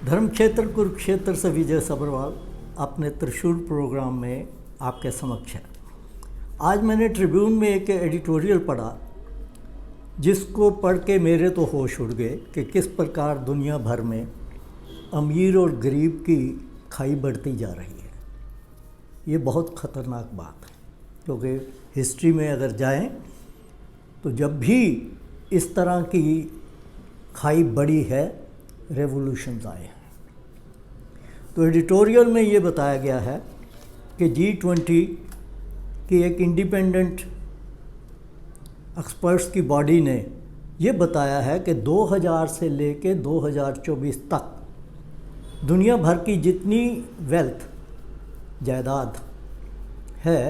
धर्म क्षेत्र कुरुक्षेत्र से विजय सब्रवाल अपने त्रिशूल प्रोग्राम में आपके समक्ष है। आज मैंने ट्रिब्यून में एक एडिटोरियल पढ़ा जिसको पढ़ के मेरे तो होश उड़ गए कि किस प्रकार दुनिया भर में अमीर और गरीब की खाई बढ़ती जा रही है। ये बहुत ख़तरनाक बात है, क्योंकि हिस्ट्री में अगर जाएं तो जब भी इस तरह की खाई बढ़ी है रेवोल्यूशंस आए हैं। तो एडिटोरियल में ये बताया गया है कि G20 की एक इंडिपेंडेंट एक्सपर्ट्स की बॉडी ने ये बताया है कि 2000 से लेके 2024 तक दुनिया भर की जितनी वेल्थ जायदाद है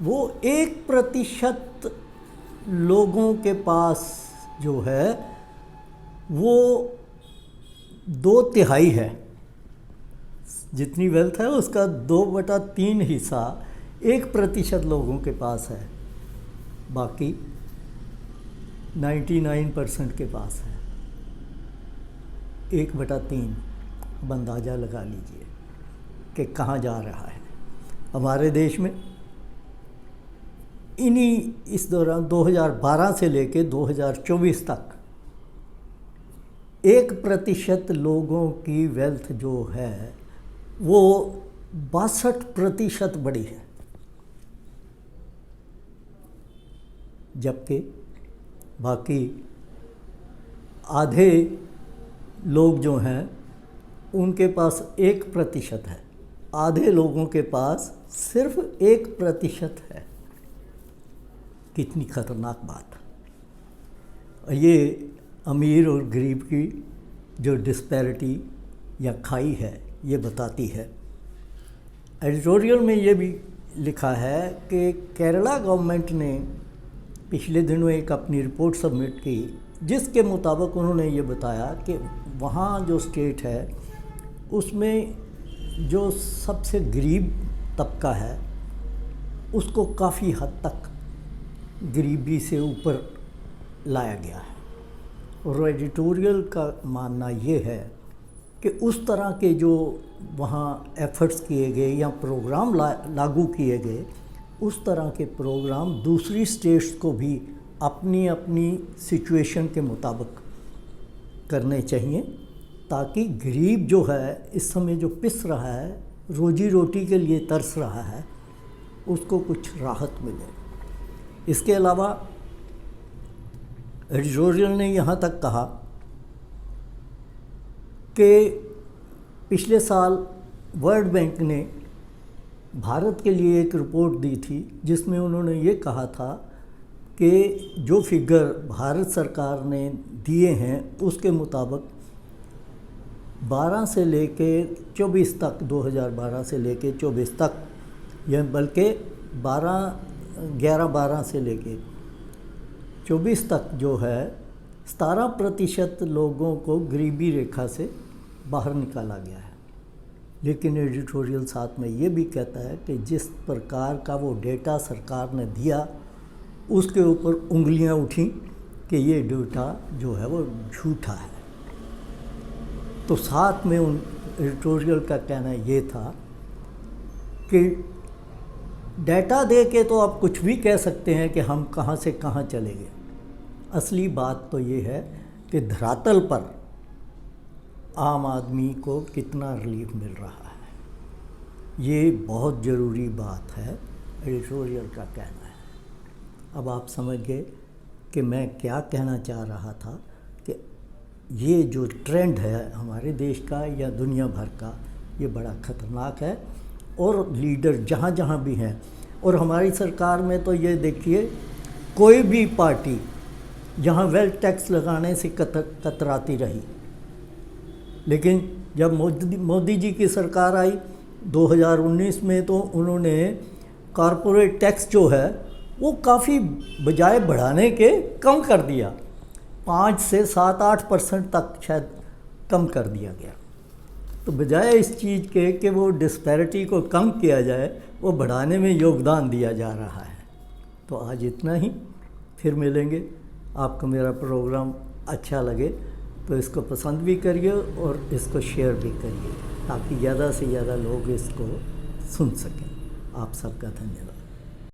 वो 1% लोगों के पास जो है वो 2/3 है। जितनी वेल्थ है उसका 2/3 हिस्सा 1% लोगों के पास है, बाकी 99% के पास है 1/3। अब अंदाज़ा लगा लीजिए कि कहाँ जा रहा है हमारे देश में। इस दौरान 2012 से लेके 2024 तक 1% लोगों की वेल्थ जो है वो 62% बढ़ी है, जबकि बाकी आधे लोग जो हैं उनके पास 1% है, आधे लोगों के पास सिर्फ 1% है। कितनी ख़तरनाक बात है। ये अमीर और गरीब की जो डिस्पैरिटी या खाई है ये बताती है। एडिटोरियल में ये भी लिखा है कि केरला गवर्नमेंट ने पिछले दिनों एक अपनी रिपोर्ट सबमिट की जिसके मुताबिक उन्होंने ये बताया कि वहाँ जो स्टेट है उसमें जो सबसे गरीब तबका है उसको काफ़ी हद तक गरीबी से ऊपर लाया गया है। और एडिटोरियल का मानना ये है कि उस तरह के जो वहाँ एफ़र्ट्स किए गए या प्रोग्राम लागू किए गए उस तरह के प्रोग्राम दूसरी स्टेट्स को भी अपनी अपनी सिचुएशन के मुताबिक करने चाहिए, ताकि गरीब जो है इस समय जो पिस रहा है, रोजी रोटी के लिए तरस रहा है, उसको कुछ राहत मिले। इसके अलावा एडिटोरियल ने यहाँ तक कहा कि पिछले साल वर्ल्ड बैंक ने भारत के लिए एक रिपोर्ट दी थी जिसमें उन्होंने ये कहा था कि जो फिगर भारत सरकार ने दिए हैं उसके मुताबिक 12 से लेके 24 तक 2012 से लेके 24 तक या बल्कि 12 से लेके 24 तक जो है 17% लोगों को गरीबी रेखा से बाहर निकाला गया है। लेकिन एडिटोरियल साथ में ये भी कहता है कि जिस प्रकार का वो डेटा सरकार ने दिया उसके ऊपर उंगलियां उठी कि ये डेटा जो है वो झूठा है। तो साथ में उन एडिटोरियल का कहना ये था कि डेटा दे के तो आप कुछ भी कह सकते हैं कि हम कहाँ से कहाँ चले गए। असली बात तो ये है कि धरातल पर आम आदमी को कितना रिलीफ मिल रहा है। ये बहुत ज़रूरी बात है, एडिटोरियल का कहना है। अब आप समझ गए कि मैं क्या कहना चाह रहा था कि ये जो ट्रेंड है हमारे देश का या दुनिया भर का, ये बड़ा ख़तरनाक है। और लीडर जहाँ जहाँ भी हैं, और हमारी सरकार में तो ये देखिए कोई भी पार्टी यहाँ वेल्थ टैक्स लगाने से कतराती रही, लेकिन जब मोदी जी की सरकार आई 2019 में तो उन्होंने कॉरपोरेट टैक्स जो है वो काफ़ी बजाय बढ़ाने के कम कर दिया, 5 से 7-8% तक शायद कम कर दिया गया। तो बजाय इस चीज़ के कि वो डिस्पैरिटी को कम किया जाए, वो बढ़ाने में योगदान दिया जा रहा है। तो आज इतना ही, फिर मिलेंगे। आपको मेरा प्रोग्राम अच्छा लगे तो इसको पसंद भी करिए और इसको शेयर भी करिए ताकि ज़्यादा से ज़्यादा लोग इसको सुन सकें। आप सबका धन्यवाद।